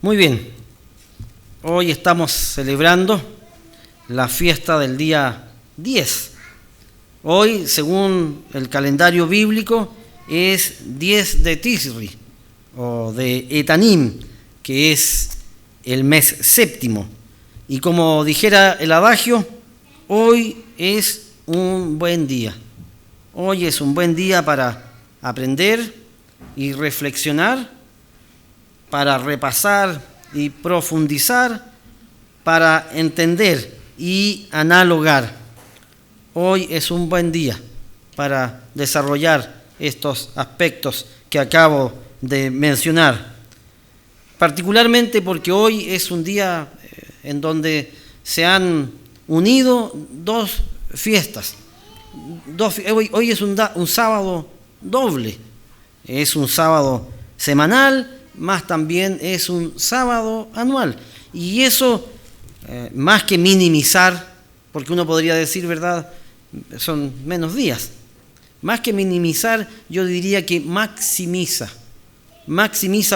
Muy bien, hoy estamos celebrando la fiesta del día 10. Hoy, según el calendario bíblico, es 10 de Tisri, o de Etanim, que es el mes séptimo. Y como dijera el adagio, hoy es un buen día. Hoy es un buen día para aprender y reflexionar, para repasar y profundizar, para entender y analogar. Hoy es un buen día para desarrollar estos aspectos que acabo de mencionar, particularmente porque hoy es un día en donde se han unido dos fiestas. Hoy es un sábado doble, es un sábado semanal, más también es un sábado anual. Y eso, más que minimizar, porque uno podría decir, ¿verdad?, son menos días. Más que minimizar, yo diría que maximiza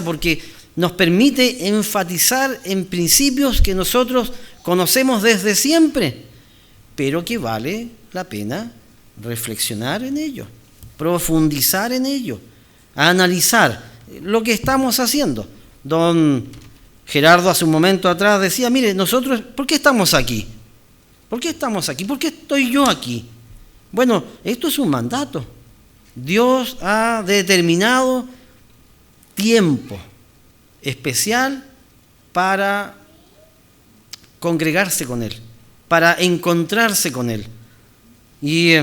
porque nos permite enfatizar en principios que nosotros conocemos desde siempre, pero que vale la pena reflexionar en ello, profundizar en ello, analizar lo que estamos haciendo. Don Gerardo hace un momento atrás decía, mire, nosotros, ¿por qué estamos aquí? ¿Por qué estamos aquí? ¿Por qué estoy yo aquí? Bueno, esto es un mandato. Dios ha determinado tiempo especial para congregarse con Él, para encontrarse con Él. Y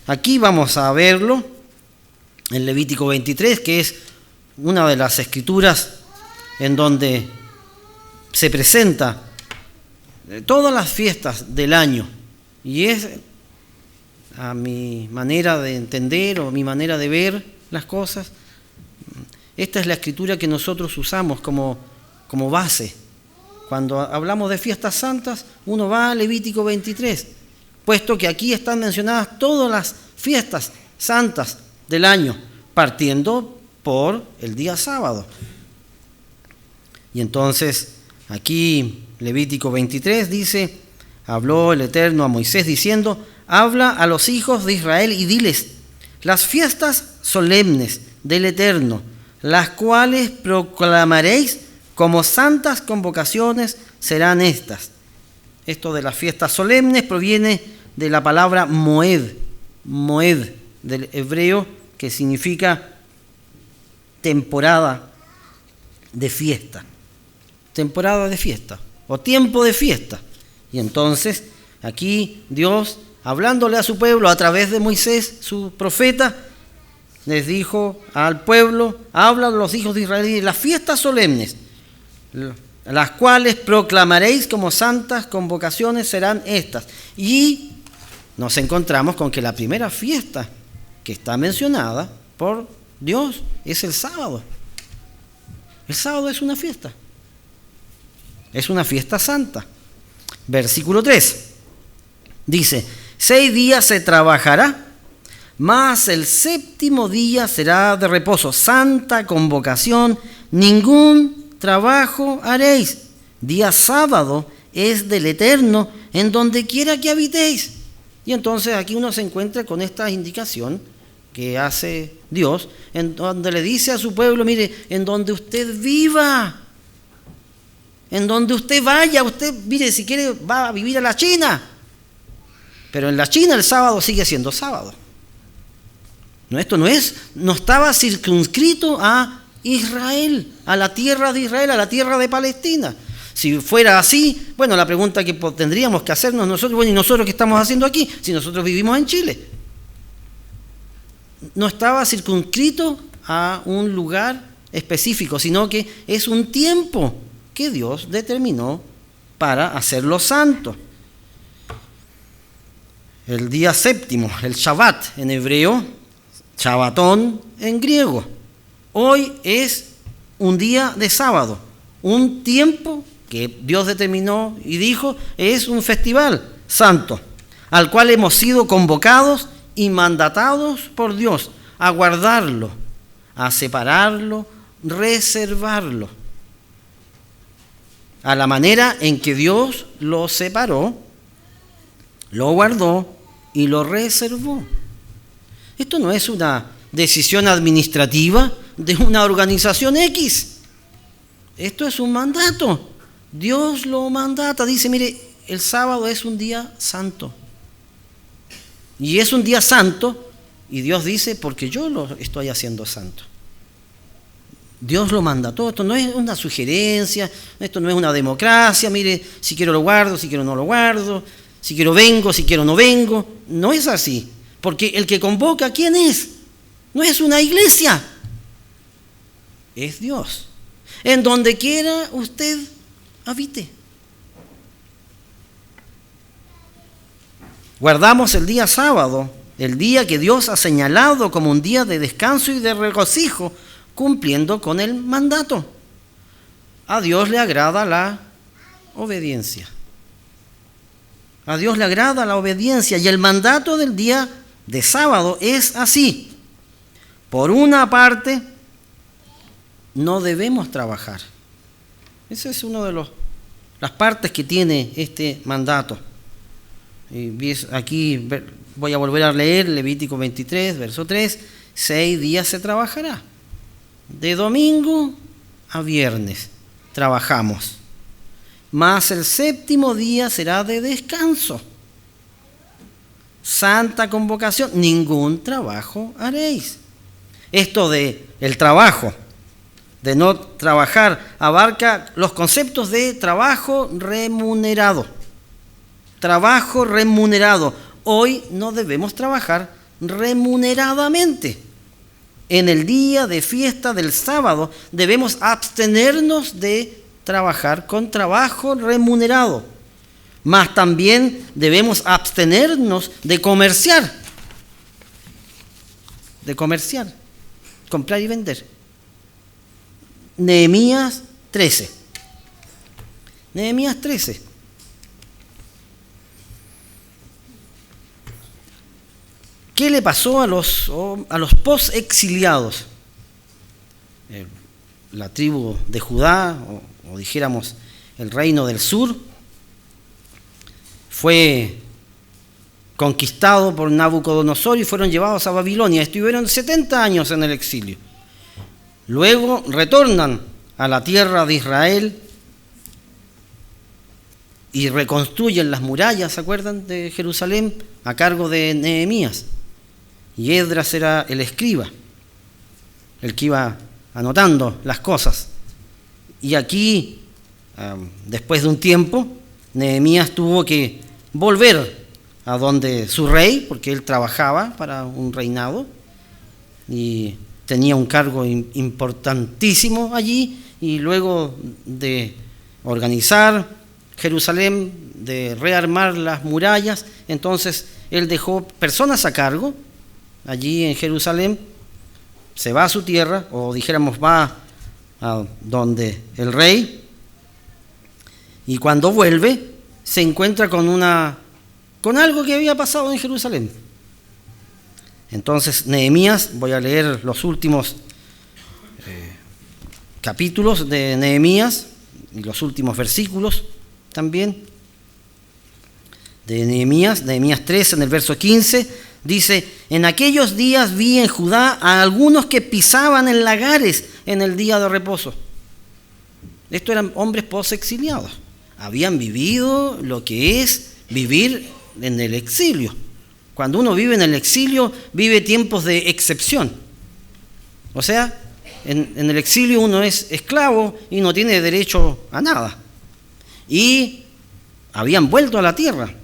aquí vamos a verlo en Levítico 23, que es una de las escrituras en donde se presenta todas las fiestas del año, y es, a mi manera de entender o mi manera de ver las cosas, esta es la escritura que nosotros usamos como base. Cuando hablamos de fiestas santas, uno va a Levítico 23, puesto que aquí están mencionadas todas las fiestas santas del año, partiendo por el día sábado. Y entonces, aquí Levítico 23 dice, habló el Eterno a Moisés diciendo, habla a los hijos de Israel y diles, las fiestas solemnes del Eterno, las cuales proclamaréis como santas convocaciones serán estas. Esto de las fiestas solemnes proviene de la palabra moed del hebreo, que significa temporada de fiesta o tiempo de fiesta. Y entonces aquí Dios, hablándole a su pueblo a través de Moisés, su profeta, les dijo al pueblo, habla a los hijos de Israel de las fiestas solemnes, las cuales proclamaréis como santas convocaciones serán estas. Y nos encontramos con que la primera fiesta que está mencionada por Dios es el sábado. El sábado es una fiesta santa. Versículo 3 dice, 6 días se trabajará, mas el séptimo día será de reposo, santa convocación, ningún trabajo haréis. Día sábado es del Eterno, en donde quiera que habitéis. Y entonces aquí uno se encuentra con esta indicación que hace Dios, en donde le dice a su pueblo, mire, en donde usted viva, en donde usted vaya, usted, mire, si quiere va a vivir a la China, pero en la China el sábado sigue siendo sábado. No, esto no estaba circunscrito a Israel, a la tierra de Israel, a la tierra de Palestina. Si fuera así, bueno, la pregunta que tendríamos que hacernos nosotros, bueno, ¿y nosotros qué estamos haciendo aquí? Si nosotros vivimos en Chile. No estaba circunscrito a un lugar específico, sino que es un tiempo que Dios determinó para hacerlo santo. El día séptimo, el Shabbat en hebreo, Shabbatón en griego. Hoy es un día de sábado, un tiempo que Dios determinó y dijo es un festival santo, al cual hemos sido convocados y mandatados por Dios a guardarlo, a separarlo, reservarlo. a la manera en que Dios lo separó, lo guardó y lo reservó. Esto no es una decisión administrativa de una organización X. Esto es un mandato. Dios lo mandata. Dice, mire, el sábado es un día santo. Y es un día santo, y Dios dice, porque yo lo estoy haciendo santo. Dios lo mandató. Esto no es una sugerencia, esto no es una democracia. Mire, si quiero lo guardo, si quiero no lo guardo, si quiero vengo, si quiero no vengo. No es así. Porque el que convoca, ¿quién es? No es una iglesia. Es Dios. En donde quiera usted habite. Guardamos el día sábado, el día que Dios ha señalado como un día de descanso y de regocijo, cumpliendo con el mandato. A Dios le agrada la obediencia. A Dios le agrada la obediencia, y el mandato del día de sábado es así. Por una parte, no debemos trabajar. Esa es una de las partes que tiene este mandato. Aquí voy a volver a leer Levítico 23, verso 3. 6 días se trabajará. De domingo a viernes trabajamos. Mas el séptimo día será de descanso. Santa convocación, ningún trabajo haréis. Esto de el trabajo, de no trabajar, abarca los conceptos de trabajo remunerado. Trabajo remunerado. Hoy no debemos trabajar remuneradamente. En el día de fiesta del sábado debemos abstenernos de trabajar con trabajo remunerado. Mas también debemos abstenernos de comerciar. Comprar y vender. Nehemías 13. Nehemías 13. ¿Qué le pasó a los post-exiliados? La tribu de Judá, o dijéramos el reino del sur, fue conquistado por Nabucodonosor y fueron llevados a Babilonia. Estuvieron 70 años en el exilio. Luego retornan a la tierra de Israel y reconstruyen las murallas, ¿se acuerdan?, de Jerusalén, a cargo de Nehemías. Y Esdras era el escriba, el que iba anotando las cosas. Y aquí, después de un tiempo, Nehemías tuvo que volver a donde su rey, porque él trabajaba para un reinado y tenía un cargo importantísimo allí, y luego de organizar Jerusalén, de rearmar las murallas, entonces él dejó personas a cargo allí en Jerusalén, se va a su tierra, o dijéramos va a donde el rey, y cuando vuelve se encuentra con algo que había pasado en Jerusalén. Entonces Nehemías, voy a leer los últimos capítulos de Nehemías y los últimos versículos también de Nehemías 3, en el verso 15. Dice: en aquellos días vi en Judá a algunos que pisaban en lagares en el día de reposo. Estos eran hombres posexiliados. Habían vivido lo que es vivir en el exilio. Cuando uno vive en el exilio, vive tiempos de excepción. O sea, en el exilio uno es esclavo y no tiene derecho a nada. Y habían vuelto a la tierra.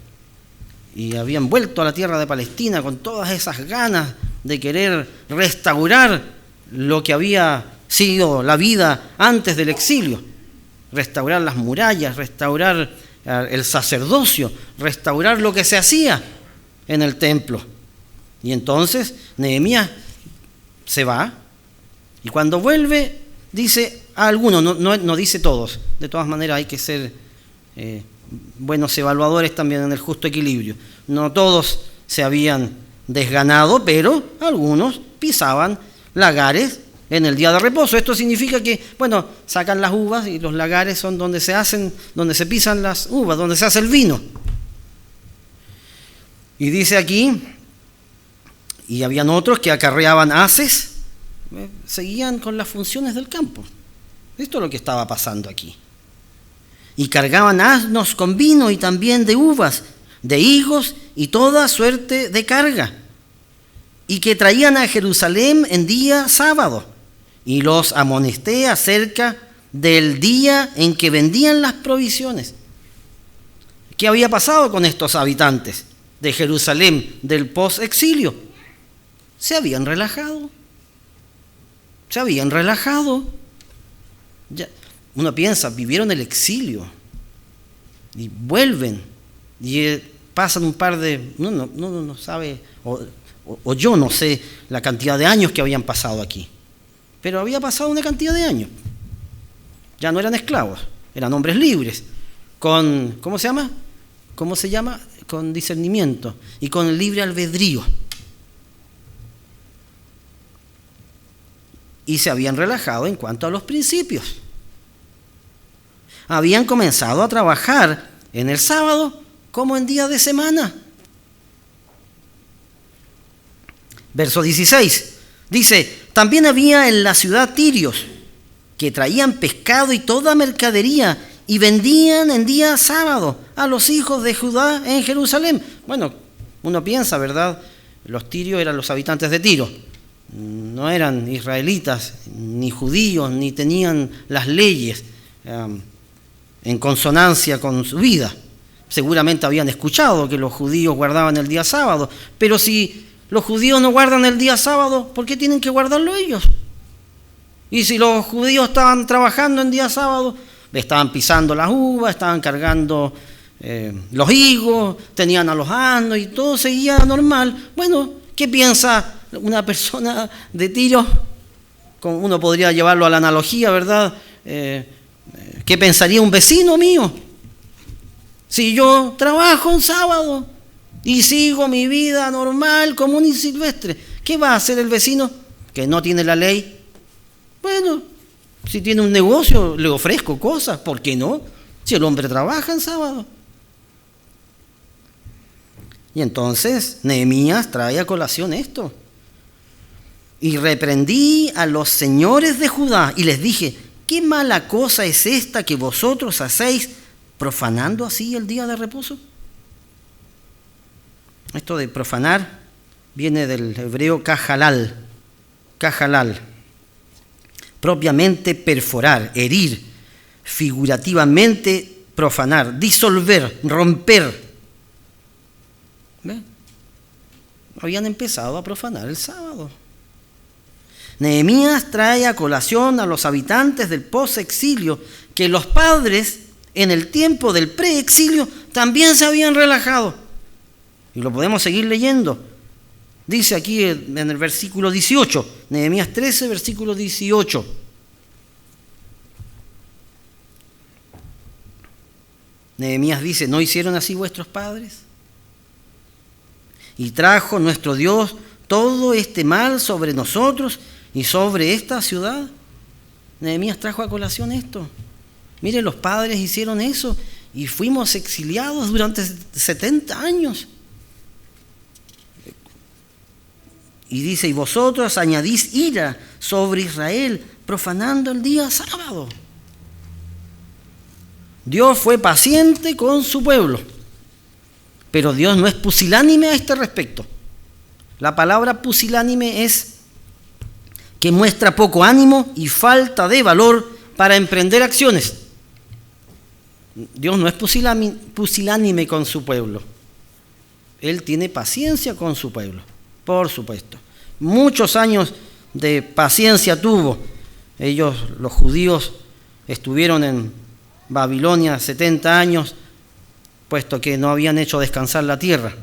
Y habían vuelto a la tierra de Palestina con todas esas ganas de querer restaurar lo que había sido la vida antes del exilio. Restaurar las murallas, restaurar el sacerdocio, restaurar lo que se hacía en el templo. Y entonces Nehemías se va, y cuando vuelve dice a algunos, no dice todos. De todas maneras hay que ser buenos evaluadores también en el justo equilibrio. No todos se habían desganado, pero algunos pisaban lagares en el día de reposo. Esto significa que, bueno, sacan las uvas y los lagares son donde se pisan las uvas, donde se hace el vino. Y dice aquí, y habían otros que acarreaban haces, seguían con las funciones del campo. Esto es lo que estaba pasando aquí. Y cargaban asnos con vino y también de uvas, de higos y toda suerte de carga, y que traían a Jerusalén en día sábado, y los amonesté acerca del día en que vendían las provisiones. ¿Qué había pasado con estos habitantes de Jerusalén del post-exilio? Se habían relajado. Ya, uno piensa, vivieron el exilio y vuelven y pasan un par de... Uno no sabe, o yo no sé la cantidad de años que habían pasado aquí, pero había pasado una cantidad de años. Ya no eran esclavos, eran hombres libres, con, ¿cómo se llama? Con discernimiento y con el libre albedrío. Y se habían relajado en cuanto a los principios. Habían comenzado a trabajar en el sábado como en día de semana. Verso 16 dice: también había en la ciudad tirios que traían pescado y toda mercadería y vendían en día sábado a los hijos de Judá en Jerusalén. Bueno, uno piensa, ¿verdad? Los tirios eran los habitantes de Tiro. No eran israelitas, ni judíos, ni tenían las leyes en consonancia con su vida. Seguramente habían escuchado que los judíos guardaban el día sábado, pero si los judíos no guardan el día sábado, ¿por qué tienen que guardarlo ellos? Y si los judíos estaban trabajando en día sábado, estaban pisando las uvas, estaban cargando los higos, tenían a los asnos y todo seguía normal. Bueno, ¿qué piensa una persona de Tiro? Como uno podría llevarlo a la analogía, ¿verdad? ¿Qué pensaría un vecino mío? Si yo trabajo en sábado y sigo mi vida normal, común y silvestre, ¿qué va a hacer el vecino que no tiene la ley? Bueno, si tiene un negocio, le ofrezco cosas, ¿por qué no? Si el hombre trabaja en sábado. Y entonces Nehemías trae a colación esto. Y reprendí a los señores de Judá y les dije: ¿qué mala cosa es esta que vosotros hacéis profanando así el día de reposo? Esto de profanar viene del hebreo kajalal, propiamente perforar, herir, figurativamente profanar, disolver, romper. ¿Ve? Habían empezado a profanar el sábado. Nehemías trae a colación a los habitantes del post-exilio que los padres en el tiempo del pre-exilio también se habían relajado. Y lo podemos seguir leyendo. Dice aquí en el versículo 18, Nehemías 13, versículo 18. Nehemías dice: ¿no hicieron así vuestros padres? Y trajo nuestro Dios todo este mal sobre nosotros y sobre esta ciudad. Nehemías trajo a colación esto. Mire, los padres hicieron eso y fuimos exiliados durante 70 años. Y dice: y vosotros añadís ira sobre Israel, profanando el día sábado. Dios fue paciente con su pueblo, pero Dios no es pusilánime a este respecto. La palabra pusilánime es que muestra poco ánimo y falta de valor para emprender acciones. Dios no es pusilánime con su pueblo. Él tiene paciencia con su pueblo, por supuesto. Muchos años de paciencia tuvo. Ellos, los judíos, estuvieron en Babilonia 70 años, puesto que no habían hecho descansar la tierra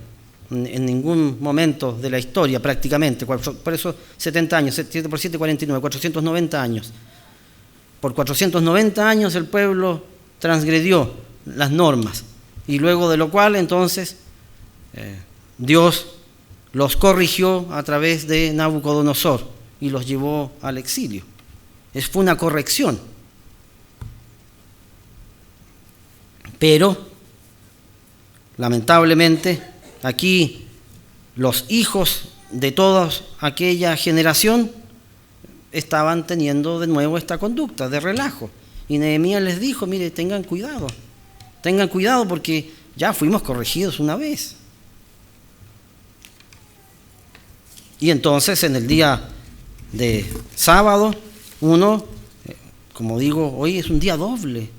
en ningún momento de la historia prácticamente. Por eso 70 años, 7 por 7, 49, 490 años. Por 490 años el pueblo transgredió las normas, y luego de lo cual entonces Dios los corrigió a través de Nabucodonosor, y los llevó al exilio. Fue una corrección. Pero, lamentablemente, aquí los hijos de toda aquella generación estaban teniendo de nuevo esta conducta de relajo. Y Nehemías les dijo, mire, tengan cuidado porque ya fuimos corregidos una vez. Y entonces en el día de sábado, uno, como digo, hoy es un día doble,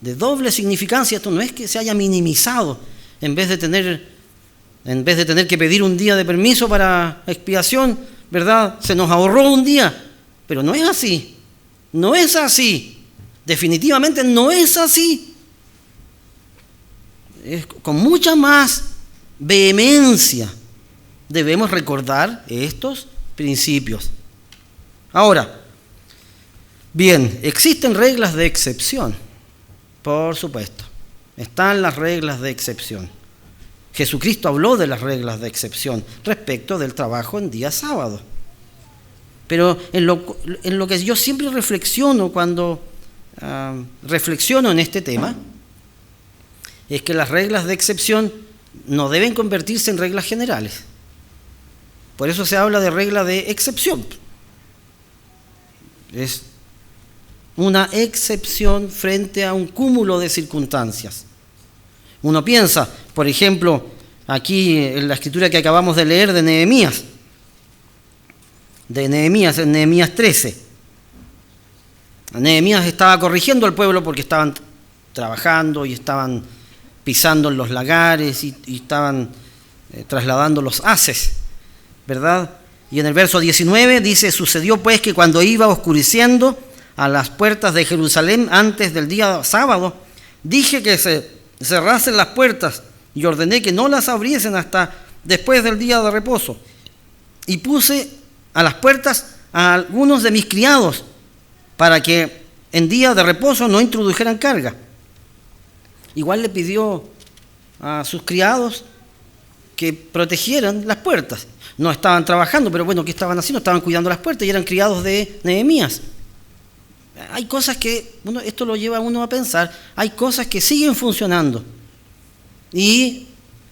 de doble significancia. Esto no es que se haya minimizado, en vez de tener que pedir un día de permiso para expiación, ¿verdad? Se nos ahorró un día, pero no es así, definitivamente no es así. Con mucha más vehemencia debemos recordar estos principios. Ahora, bien, existen reglas de excepción, por supuesto, están las reglas de excepción. Jesucristo habló de las reglas de excepción respecto del trabajo en día sábado. Pero en lo que yo siempre reflexiono cuando reflexiono en este tema, es que las reglas de excepción no deben convertirse en reglas generales. Por eso se habla de regla de excepción. Es una excepción frente a un cúmulo de circunstancias. Uno piensa, por ejemplo, aquí en la escritura que acabamos de leer de Nehemías, en Nehemías 13. Nehemías estaba corrigiendo al pueblo porque estaban trabajando y estaban pisando en los lagares y estaban trasladando los haces, ¿verdad? Y en el verso 19 dice, sucedió pues que cuando iba oscureciendo a las puertas de Jerusalén antes del día sábado, dije que se cerrasen las puertas y ordené que no las abriesen hasta después del día de reposo. Y puse a las puertas a algunos de mis criados para que en día de reposo no introdujeran carga. Igual le pidió a sus criados que protegieran las puertas. No estaban trabajando, pero bueno, ¿qué estaban haciendo? Estaban cuidando las puertas y eran criados de Nehemías. Hay cosas que, esto lo lleva a uno a pensar, hay cosas que siguen funcionando y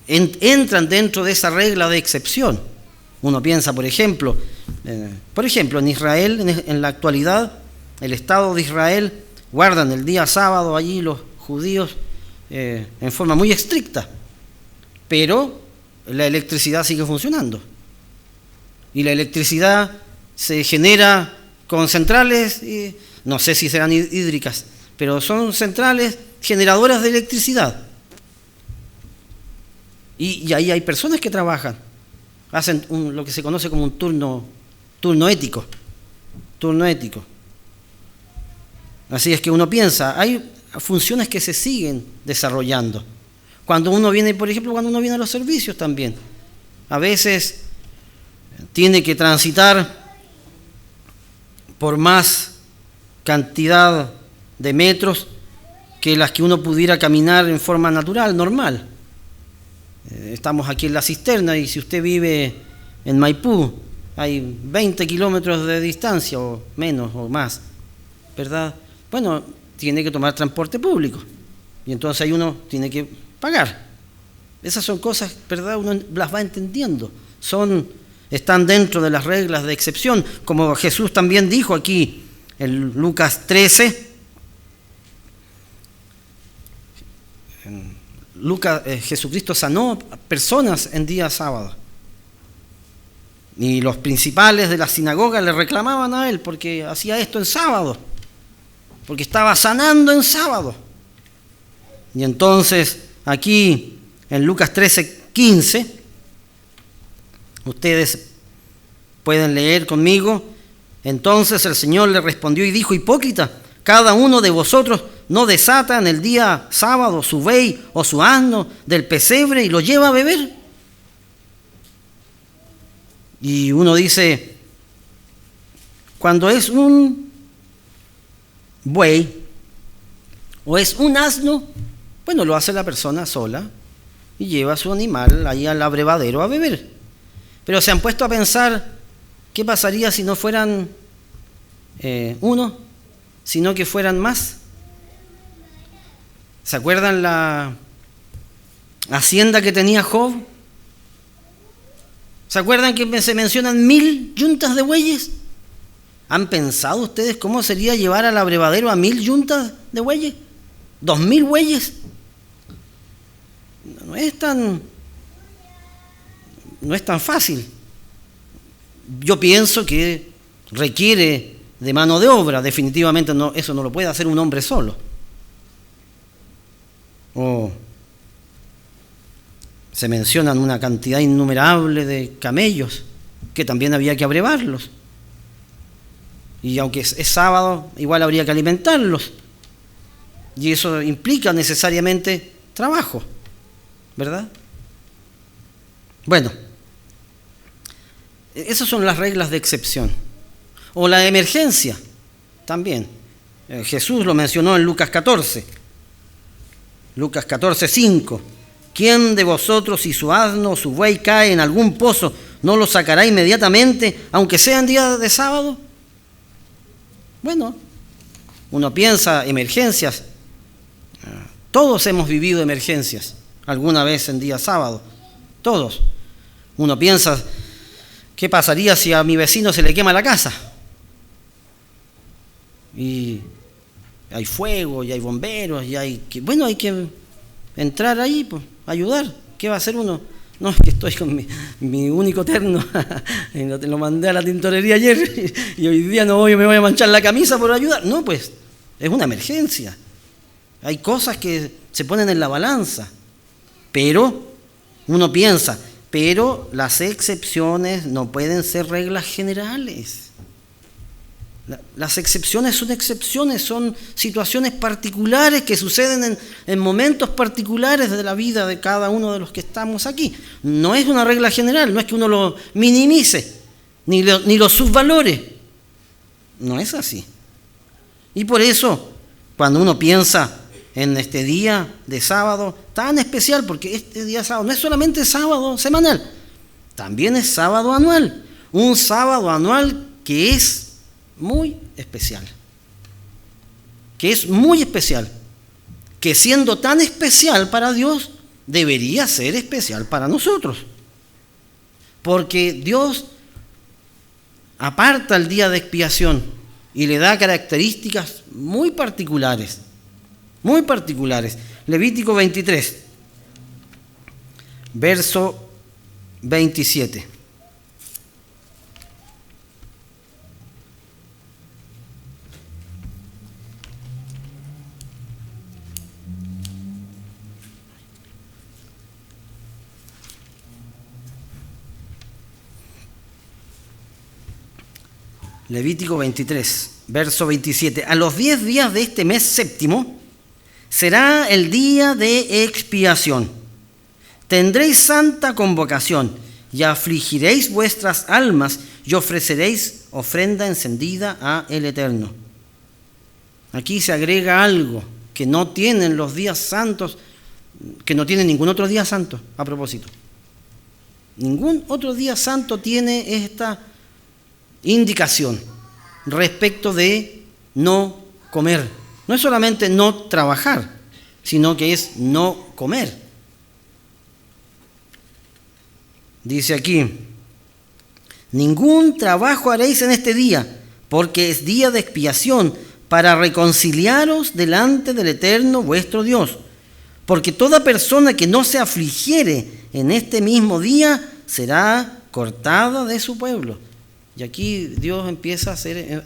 entran dentro de esa regla de excepción. Uno piensa, por ejemplo, en Israel, en la actualidad, el Estado de Israel guardan el día sábado allí los judíos en forma muy estricta, pero la electricidad sigue funcionando. Y la electricidad se genera con centrales, no sé si serán hídricas, pero son centrales generadoras de electricidad. Y ahí hay personas que trabajan, hacen lo que se conoce como un turno ético. Así es que uno piensa, hay funciones que se siguen desarrollando. Cuando uno viene, por ejemplo, a los servicios también, a veces tiene que transitar por más cantidad de metros que las que uno pudiera caminar en forma natural, normal. Estamos aquí en La Cisterna y si usted vive en Maipú, hay 20 kilómetros de distancia o menos o más, ¿verdad? Bueno, tiene que tomar transporte público y entonces ahí uno tiene que pagar. Esas son cosas, ¿verdad? Uno las va entendiendo. Están dentro de las reglas de excepción, como Jesús también dijo aquí en Lucas 13. Jesucristo sanó personas en día sábado. Y los principales de la sinagoga le reclamaban a él porque hacía esto en sábado, porque estaba sanando en sábado. Y entonces aquí en Lucas 13:15, ustedes pueden leer conmigo. Entonces el Señor le respondió y dijo: hipócrita, cada uno de vosotros no desata en el día sábado su buey o su asno del pesebre y lo lleva a beber. Y uno dice, cuando es un buey o es un asno, bueno, lo hace la persona sola y lleva a su animal ahí al abrevadero a beber. Pero se han puesto a pensar ¿qué pasaría si no fueran uno, sino que fueran más? ¿Se acuerdan la hacienda que tenía Job? ¿Se acuerdan que se mencionan 1000 yuntas de bueyes? ¿Han pensado ustedes cómo sería llevar al abrevadero a 1000 yuntas de bueyes? 2000 bueyes. No es tan fácil. Yo pienso que requiere de mano de obra, definitivamente eso no lo puede hacer un hombre solo. Se mencionan una cantidad innumerable de camellos que también había que abrevarlos. Y aunque es sábado, igual habría que alimentarlos. Y eso implica necesariamente trabajo, ¿verdad? Bueno, esas son las reglas de excepción. O la emergencia, también. Jesús lo mencionó en Lucas 14. Lucas 14:5. ¿Quién de vosotros, si su asno o su buey cae en algún pozo, no lo sacará inmediatamente, aunque sea en día de sábado? Bueno, uno piensa emergencias. Todos hemos vivido emergencias alguna vez en día sábado. Todos. Uno piensa, ¿qué pasaría si a mi vecino se le quema la casa? Y hay fuego, y hay bomberos, y hay que entrar ahí, pues, ayudar. ¿Qué va a hacer uno? No, es que estoy con mi único terno, lo mandé a la tintorería ayer y hoy día me voy a manchar la camisa por ayudar. No, pues, es una emergencia. Hay cosas que se ponen en la balanza, pero uno piensa, pero las excepciones no pueden ser reglas generales. Las excepciones, son situaciones particulares que suceden en momentos particulares de la vida de cada uno de los que estamos aquí. No es una regla general, no es que uno lo minimice, ni lo subvalore. No es así. Y por eso, cuando uno piensa en este día de sábado tan especial, porque este día sábado no es solamente sábado semanal, también es sábado anual. Un sábado anual que es muy especial, que siendo tan especial para Dios, debería ser especial para nosotros, porque Dios aparta el día de expiación y le da características muy particulares. Levítico 23, verso 27. Levítico 23, verso 27. A los 10 días de este mes séptimo será el día de expiación. Tendréis santa convocación y afligiréis vuestras almas y ofreceréis ofrenda encendida a el Eterno. Aquí se agrega algo que no tienen los días santos, que no tiene ningún otro día santo, a propósito. Ningún otro día santo tiene esta indicación respecto de no comer. No es solamente no trabajar, sino que es no comer. Dice aquí, ningún trabajo haréis en este día, porque es día de expiación, para reconciliaros delante del Eterno vuestro Dios. Porque toda persona que no se afligiere en este mismo día será cortada de su pueblo. Y aquí Dios empieza a hacer,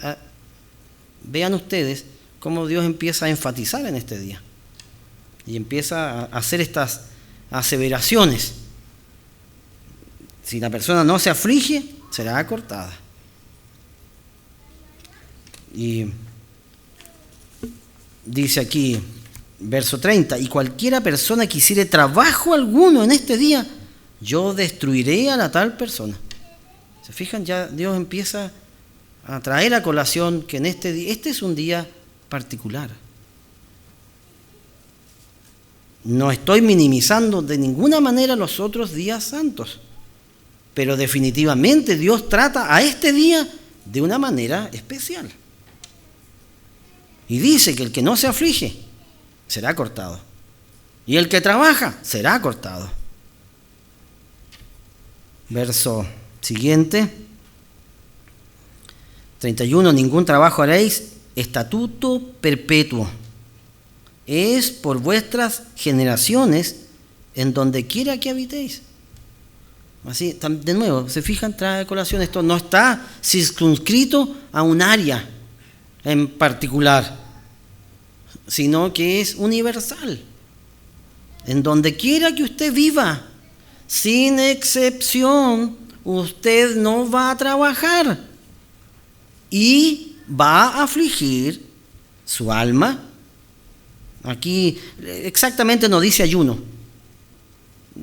vean ustedes cómo Dios empieza a enfatizar en este día. Y empieza a hacer estas aseveraciones. Si la persona no se aflige, será cortada. Y dice aquí, verso 30, y cualquiera persona que hiciere trabajo alguno en este día, yo destruiré a la tal persona. ¿Se fijan? Ya Dios empieza a traer a colación que en este día, este es un día particular. No estoy minimizando de ninguna manera los otros días santos. pero definitivamente Dios trata a este día de una manera especial. Y dice que el que no se aflige será cortado, y el que trabaja será cortado. Verso siguiente, 31, ningún trabajo haréis, estatuto perpetuo es por vuestras generaciones en donde quiera que habitéis. Así, de nuevo, se fijan, trae a colación, esto no está circunscrito a un área en particular, sino que es universal. En donde quiera que usted viva, sin excepción, usted no va a trabajar y va a afligir su alma. Aquí exactamente no dice ayuno.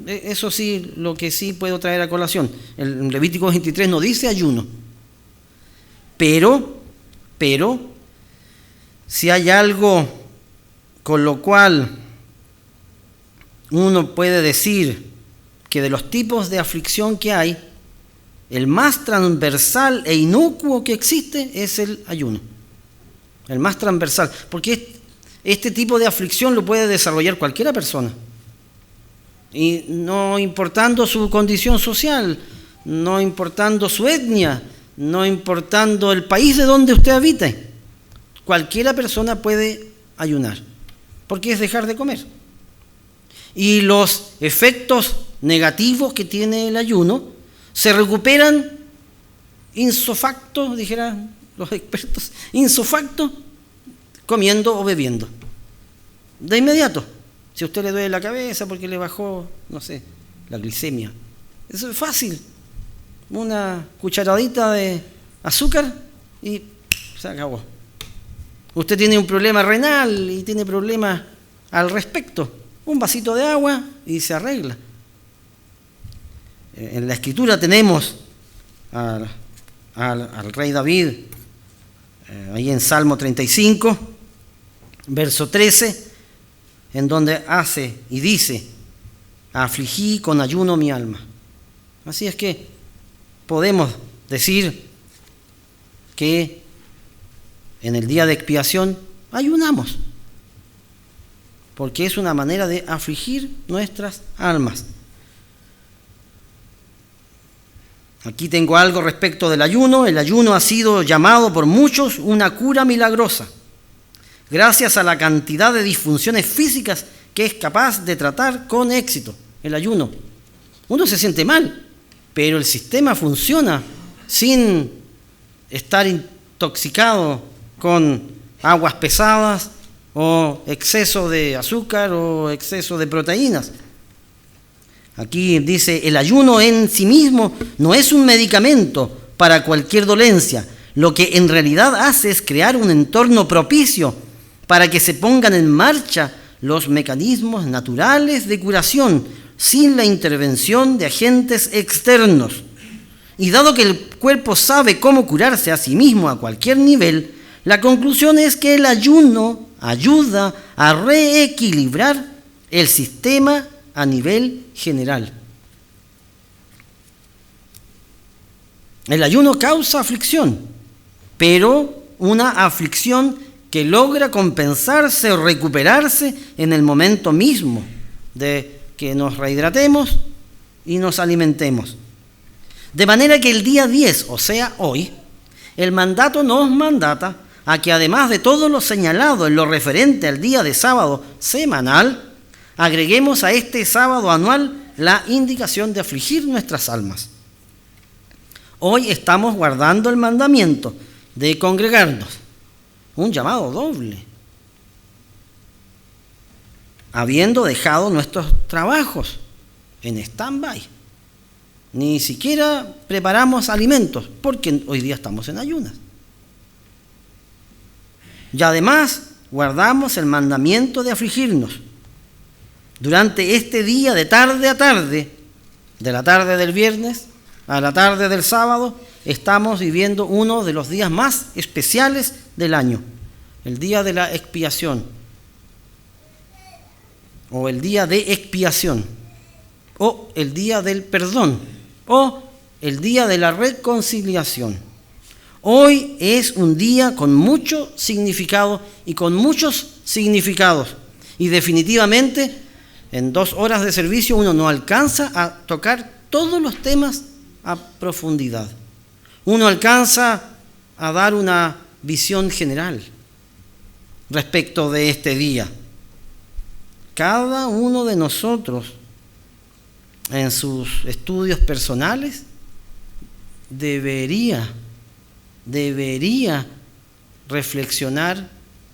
Eso sí, lo que sí puedo traer a colación. El Levítico 23 no dice ayuno. Pero, si hay algo con lo cual uno puede decir que de los tipos de aflicción que hay, el más transversal e inocuo que existe es el ayuno. El más transversal, porque este tipo de aflicción lo puede desarrollar cualquiera persona. Y no importando su condición social, no importando su etnia, no importando el país de donde usted habite, cualquiera persona puede ayunar, porque es dejar de comer. Y los efectos negativos que tiene el ayuno se recuperan ipso facto, dijeran los expertos, ipso facto, comiendo o bebiendo. De inmediato. Si a usted le duele la cabeza porque le bajó, no sé, la glicemia. Eso es fácil. Una cucharadita de azúcar y se acabó. Usted tiene un problema renal y tiene problemas al respecto. Un vasito de agua y se arregla. En la Escritura tenemos al rey David, ahí en Salmo 35, verso 13, en donde hace y dice, afligí con ayuno mi alma. Así es que podemos decir que en el día de expiación ayunamos, porque es una manera de afligir nuestras almas. Aquí tengo algo respecto del ayuno. El ayuno ha sido llamado por muchos una cura milagrosa, gracias a la cantidad de disfunciones físicas que es capaz de tratar con éxito. El ayuno. Uno se siente mal, pero el sistema funciona sin estar intoxicado con aguas pesadas o exceso de azúcar o exceso de proteínas. Aquí dice, el ayuno en sí mismo no es un medicamento para cualquier dolencia. Lo que en realidad hace es crear un entorno propicio para que se pongan en marcha los mecanismos naturales de curación sin la intervención de agentes externos. Y dado que el cuerpo sabe cómo curarse a sí mismo a cualquier nivel, la conclusión es que el ayuno ayuda a reequilibrar el sistema a nivel general. El ayuno causa aflicción, pero una aflicción que logra compensarse o recuperarse en el momento mismo de que nos rehidratemos y nos alimentemos. De manera que el día 10, o sea, hoy, el mandato nos mandata a que además de todo lo señalado en lo referente al día de sábado semanal, agreguemos a este sábado anual la indicación de afligir nuestras almas. Hoy estamos guardando el mandamiento de congregarnos, un llamado doble, habiendo dejado nuestros trabajos en stand-by. Ni siquiera preparamos alimentos, porque hoy día estamos en ayunas. Y además guardamos el mandamiento de afligirnos. Durante este día de tarde a tarde, de la tarde del viernes a la tarde del sábado, estamos viviendo uno de los días más especiales del año, el día de la expiación, o el día de expiación, o el día del perdón, o el día de la reconciliación. Hoy es un día con mucho significado y con muchos significados. Y definitivamente, en 2 horas de servicio uno no alcanza a tocar todos los temas a profundidad. Uno alcanza a dar una visión general respecto de este día. Cada uno de nosotros, en sus estudios personales, debería reflexionar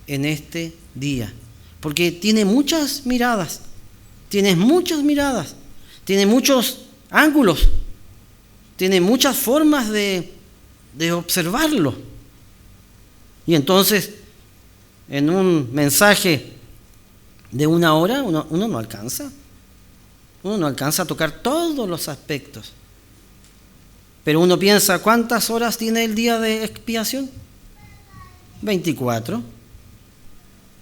en este día, porque tiene muchas miradas, tiene muchos ángulos, tiene muchas formas de observarlo. Y entonces, en un mensaje de 1 hora, uno no alcanza a tocar todos los aspectos. Pero uno piensa, ¿cuántas horas tiene el día de expiación? 24.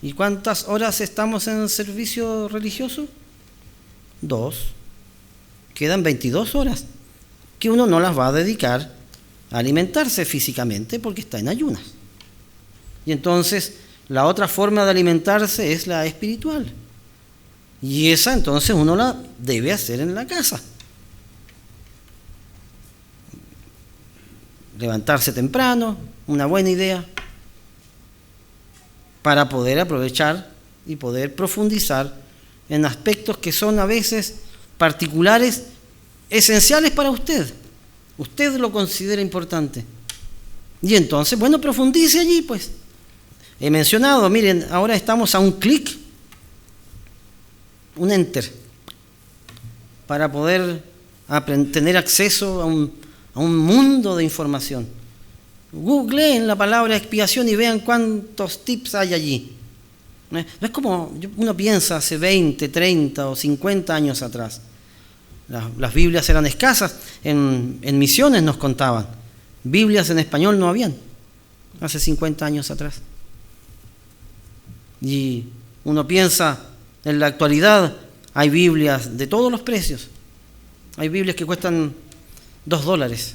¿Y cuántas horas estamos en el servicio religioso? 2. Quedan 22 horas que uno no las va a dedicar a alimentarse físicamente porque está en ayunas. Y entonces la otra forma de alimentarse es la espiritual. Y esa entonces uno la debe hacer en la casa. Levantarse temprano, una buena idea, para poder aprovechar y poder profundizar en aspectos que son a veces particulares, esenciales para usted. Usted lo considera importante. Y entonces, bueno, profundice allí, pues. He mencionado, miren, ahora estamos a un clic, un enter, para poder tener acceso a un mundo de información. Googleen la palabra expiación y vean cuántos tips hay allí. No es como uno piensa hace 20, 30 o 50 años atrás. Las Biblias eran escasas. En Misiones nos contaban. Biblias en español no habían hace 50 años atrás. Y uno piensa, en la actualidad hay Biblias de todos los precios. Hay Biblias que cuestan $2.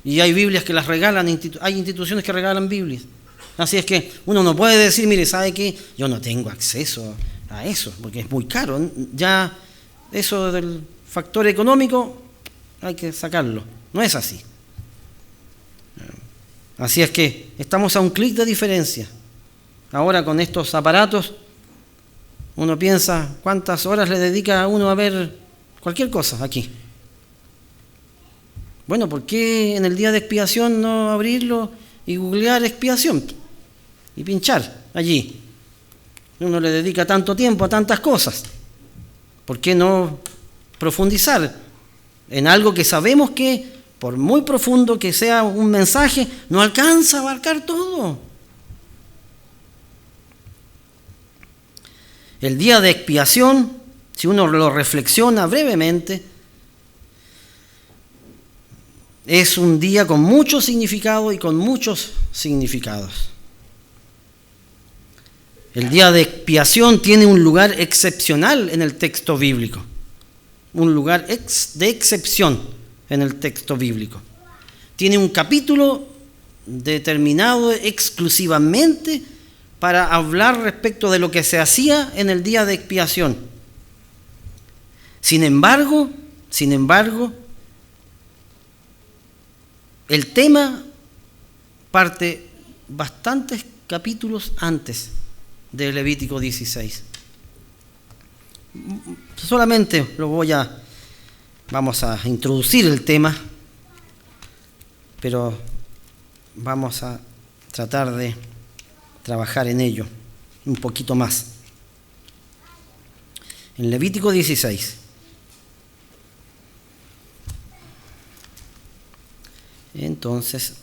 Y hay Biblias que las regalan, hay instituciones que regalan Biblias. Así es que uno no puede decir, mire, ¿sabe qué? Yo no tengo acceso a eso, porque es muy caro. Ya eso del factor económico hay que sacarlo. No es así. Así es que estamos a un clic de diferencia. Ahora con estos aparatos, uno piensa cuántas horas le dedica a uno a ver cualquier cosa aquí. Bueno, ¿por qué en el día de expiación no abrirlo y googlear expiación? Y pinchar allí. Uno le dedica tanto tiempo a tantas cosas. ¿Por qué no profundizar en algo que sabemos que, por muy profundo que sea un mensaje, no alcanza a abarcar todo? El día de expiación, si uno lo reflexiona brevemente, es un día con mucho significado y con muchos significados. El día de expiación tiene un lugar excepcional en el texto bíblico. Un lugar de excepción en el texto bíblico. Tiene un capítulo determinado exclusivamente para hablar respecto de lo que se hacía en el día de expiación. Sin embargo, el tema parte bastantes capítulos antes de Levítico 16. Solamente vamos a introducir el tema, pero vamos a tratar de trabajar en ello un poquito más. En Levítico 16. Entonces,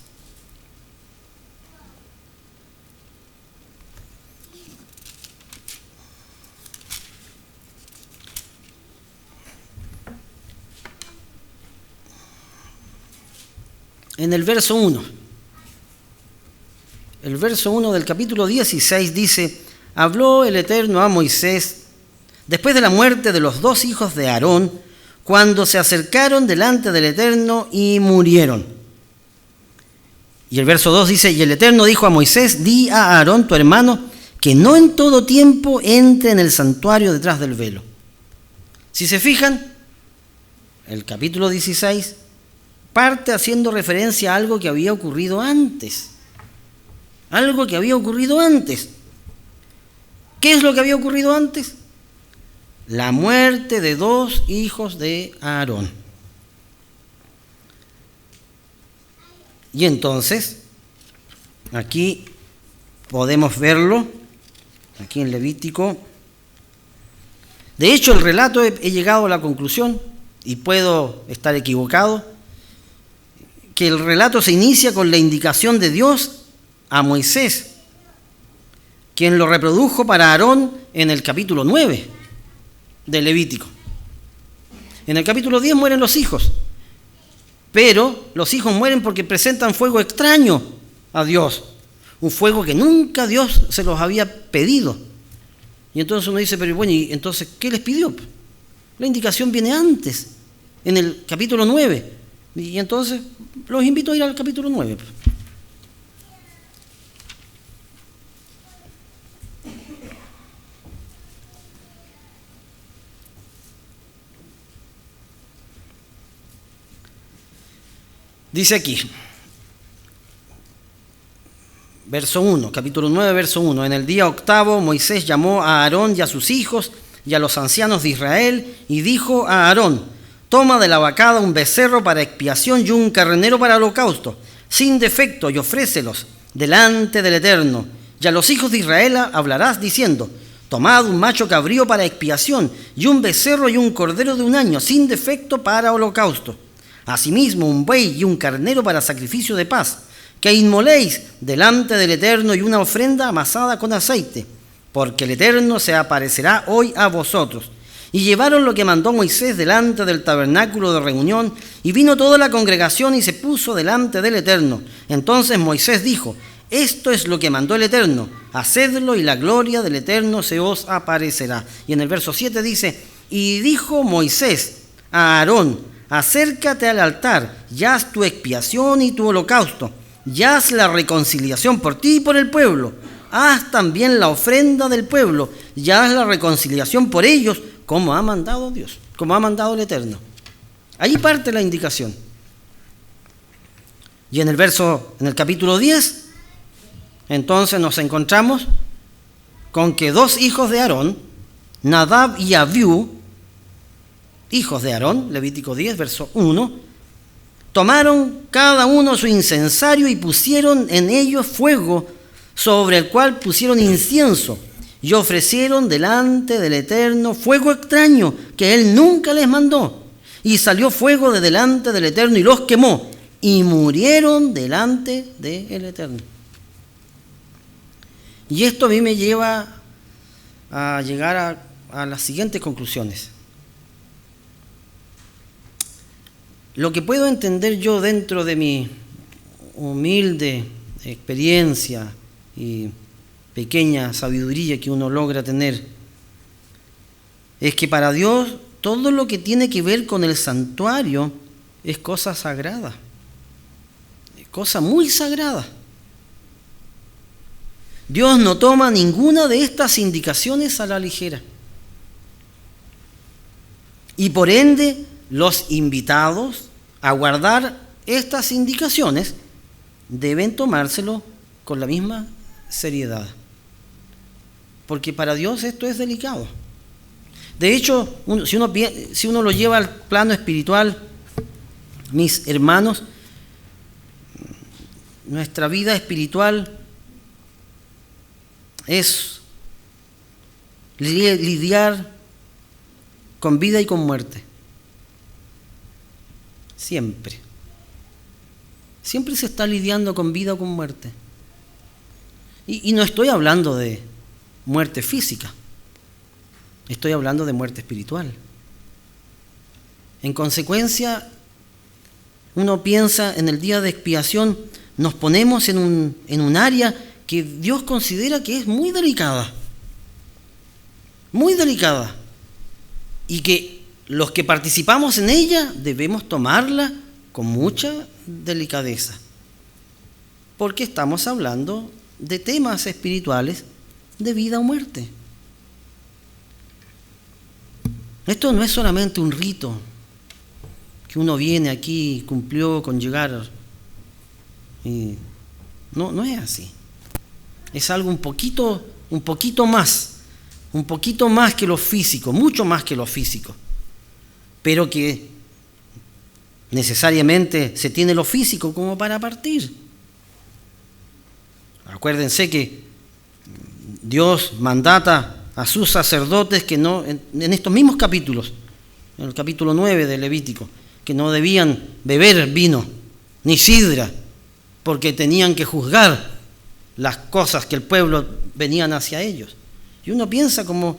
en el verso 1, del capítulo 16 dice: habló el Eterno a Moisés después de la muerte de los 2 hijos de Aarón, cuando se acercaron delante del Eterno y murieron. Y el verso 2 dice, y el Eterno dijo a Moisés, di a Aarón tu hermano, que no en todo tiempo entre en el santuario detrás del velo. Si se fijan, el capítulo 16 parte haciendo referencia a algo que había ocurrido antes. Algo que había ocurrido antes. ¿Qué es lo que había ocurrido antes? La muerte de 2 hijos de Aarón. Y entonces, aquí podemos verlo, aquí en Levítico. De hecho, el relato he llegado a la conclusión, y puedo estar equivocado, que el relato se inicia con la indicación de Dios a Moisés, quien lo reprodujo para Aarón en el capítulo 9 de Levítico. En el capítulo 10 mueren los hijos, pero los hijos mueren porque presentan fuego extraño a Dios, un fuego que nunca Dios se los había pedido. Y entonces uno dice, pero bueno, ¿y entonces qué les pidió? La indicación viene antes, en el capítulo 9, y entonces los invito a ir al capítulo 9. Dice aquí, verso 1, capítulo 9, verso 1. En el día octavo Moisés llamó a Aarón y a sus hijos y a los ancianos de Israel y dijo a Aarón, toma de la vacada un becerro para expiación y un carnero para holocausto, sin defecto, y ofrécelos delante del Eterno. Y a los hijos de Israel hablarás diciendo, tomad un macho cabrío para expiación y un becerro y un cordero de 1 año, sin defecto, para holocausto. Asimismo, un buey y un carnero para sacrificio de paz, que inmoléis delante del Eterno y una ofrenda amasada con aceite, porque el Eterno se aparecerá hoy a vosotros. Y llevaron lo que mandó Moisés delante del tabernáculo de reunión, y vino toda la congregación y se puso delante del Eterno. Entonces Moisés dijo, esto es lo que mandó el Eterno, hacedlo y la gloria del Eterno se os aparecerá. Y en el verso 7 dice, y dijo Moisés a Aarón, acércate al altar, y haz tu expiación y tu holocausto, y haz la reconciliación por ti y por el pueblo. Haz también la ofrenda del pueblo, y haz la reconciliación por ellos, como ha mandado Dios, como ha mandado el Eterno. Ahí parte la indicación. Y en el capítulo 10, entonces nos encontramos con que 2 hijos de Aarón, Nadab y Abiú, hijos de Aarón, Levítico 10, verso 1, tomaron cada uno su incensario y pusieron en ellos fuego, sobre el cual pusieron incienso, y ofrecieron delante del Eterno fuego extraño que él nunca les mandó. Y salió fuego de delante del Eterno y los quemó, y murieron delante del Eterno. Y esto a mí me lleva a llegar a las siguientes conclusiones. Lo que puedo entender yo dentro de mi humilde experiencia y pequeña sabiduría que uno logra tener, es que para Dios todo lo que tiene que ver con el santuario es cosa sagrada, es cosa muy sagrada. Dios no toma ninguna de estas indicaciones a la ligera. Y por ende, los invitados a guardar estas indicaciones deben tomárselo con la misma seriedad, porque para Dios esto es delicado. De hecho, si uno lo lleva al plano espiritual, mis hermanos, nuestra vida espiritual es lidiar con vida y con muerte. Siempre. Siempre se está lidiando con vida o con muerte. Y no estoy hablando de muerte física. Estoy hablando de muerte espiritual. En consecuencia, uno piensa en el día de expiación, nos ponemos en un área que Dios considera que es muy delicada. Muy delicada. Y que los que participamos en ella debemos tomarla con mucha delicadeza, porque estamos hablando de temas espirituales de vida o muerte. Esto no es solamente un rito que uno viene aquí, cumplió con llegar, y no es así. Es algo un poquito más que lo físico, mucho más que lo físico, pero que necesariamente se tiene lo físico como para partir. Acuérdense que Dios mandata a sus sacerdotes que no, en estos mismos capítulos, en el capítulo 9 de Levítico, que no debían beber vino ni sidra, porque tenían que juzgar las cosas que el pueblo venían hacia ellos. Y uno piensa como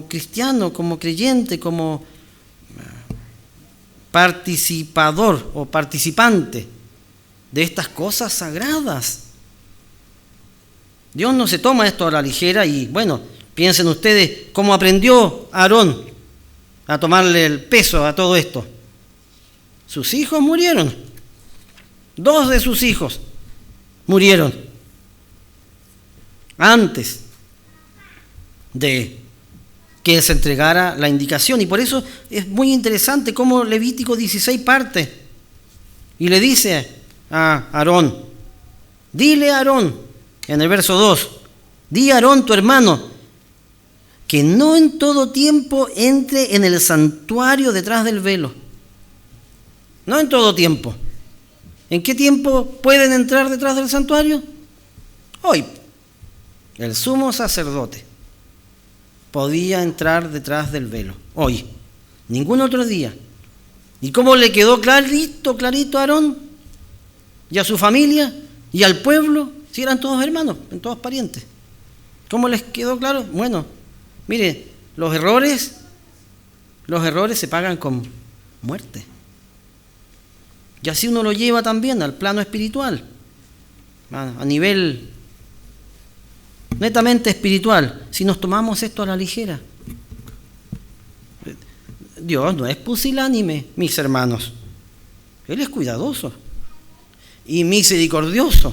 cristiano, como creyente, como participador o participante de estas cosas sagradas. Dios no se toma esto a la ligera y, bueno, piensen ustedes cómo aprendió Aarón a tomarle el peso a todo esto. Sus hijos murieron. 2 de sus hijos murieron antes de que se entregara la indicación. Y por eso es muy interesante cómo Levítico 16 parte y le dice a Aarón, dile a Aarón, en el verso 2, di a Aarón tu hermano, que no en todo tiempo entre en el santuario detrás del velo. No en todo tiempo. ¿En qué tiempo pueden entrar detrás del santuario? Hoy. El sumo sacerdote podía entrar detrás del velo. Hoy. Ningún otro día. ¿Y cómo le quedó clarito a Aarón? Y a su familia y al pueblo, si eran todos hermanos, todos parientes. ¿Cómo les quedó claro? Bueno, mire, los errores se pagan con muerte. Y así uno lo lleva también al plano espiritual, a nivel netamente espiritual, si nos tomamos esto a la ligera. Dios no es pusilánime, mis hermanos. Él es cuidadoso y misericordioso.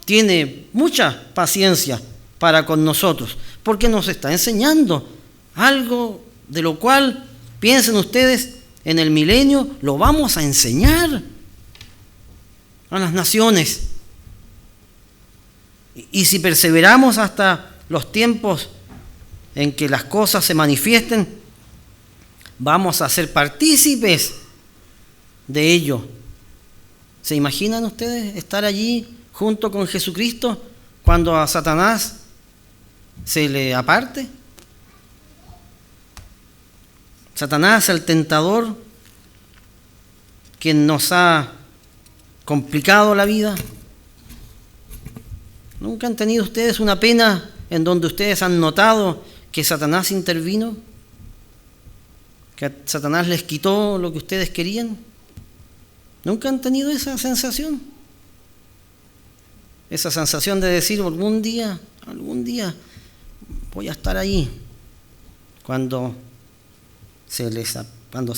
Tiene mucha paciencia para con nosotros, porque nos está enseñando algo de lo cual, piensen ustedes, en el milenio lo vamos a enseñar a las naciones. Y si perseveramos hasta los tiempos en que las cosas se manifiesten, vamos a ser partícipes de ello. ¿Se imaginan ustedes estar allí junto con Jesucristo cuando a Satanás se le aparte? Satanás, el tentador, que nos ha complicado la vida. ¿Nunca han tenido ustedes una pena en donde ustedes han notado que Satanás intervino? ¿Que Satanás les quitó lo que ustedes querían? ¿Nunca han tenido esa sensación? Esa sensación de decir, algún día voy a estar ahí cuando se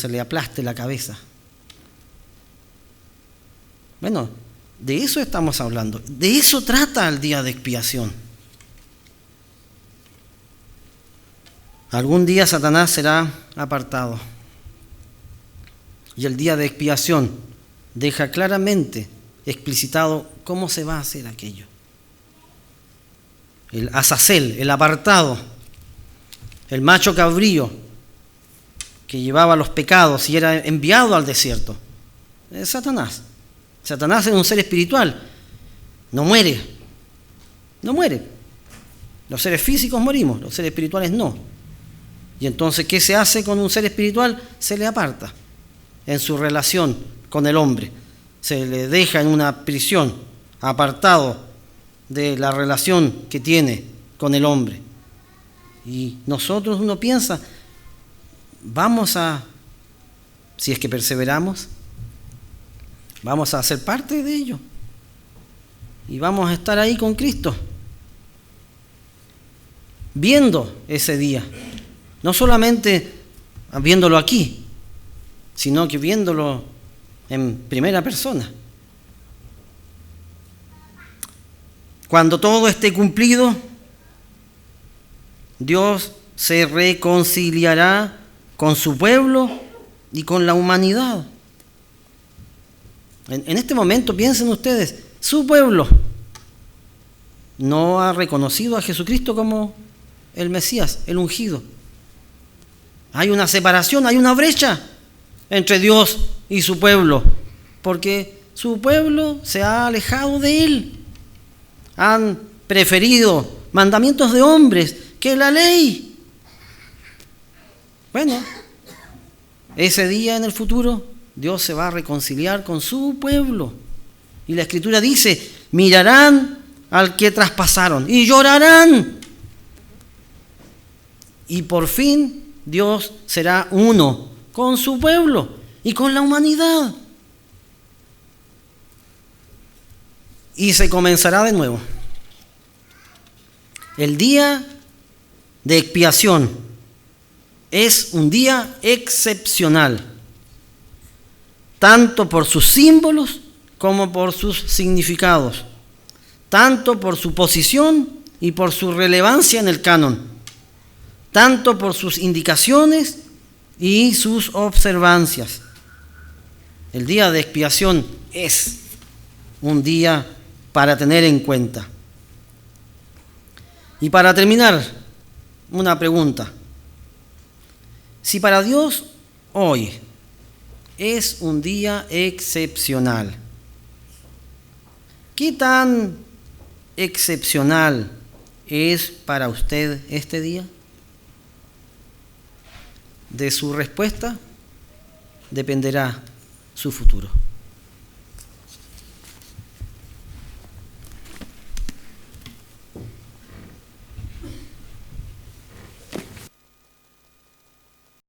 le aplaste la cabeza. Bueno, de eso estamos hablando. De eso trata el día de expiación. Algún día Satanás será apartado. Y el día de expiación deja claramente explicitado cómo se va a hacer aquello. El Azazel, el apartado, el macho cabrío que llevaba los pecados y era enviado al desierto. Es Satanás. Satanás es un ser espiritual. No muere. Los seres físicos morimos, los seres espirituales no. Y entonces, ¿qué se hace con un ser espiritual? Se le aparta en su relación con el hombre. Se le deja en una prisión, apartado de la relación que tiene con el hombre. Y nosotros, uno piensa, si es que perseveramos, vamos a ser parte de ello. Y vamos a estar ahí con Cristo, viendo ese día. No solamente viéndolo aquí, sino que viéndolo en primera persona. Cuando todo esté cumplido, Dios se reconciliará con su pueblo y con la humanidad. En este momento, piensen ustedes, su pueblo no ha reconocido a Jesucristo como el Mesías, el ungido. Hay una separación, hay una brecha entre Dios y su pueblo, porque su pueblo se ha alejado de Él. Han preferido mandamientos de hombres que la ley. Bueno, ese día en el futuro, Dios se va a reconciliar con su pueblo. Y la Escritura dice, mirarán al que traspasaron y llorarán. Y por fin Dios será uno con su pueblo y con la humanidad. Y se comenzará de nuevo. El día de expiación es un día excepcional, tanto por sus símbolos como por sus significados, tanto por su posición y por su relevancia en el canon, tanto por sus indicaciones y sus observancias. El día de expiación es un día para tener en cuenta. Y para terminar, una pregunta. Si para Dios hoy es un día excepcional, ¿qué tan excepcional es para usted este día? De su respuesta dependerá su futuro.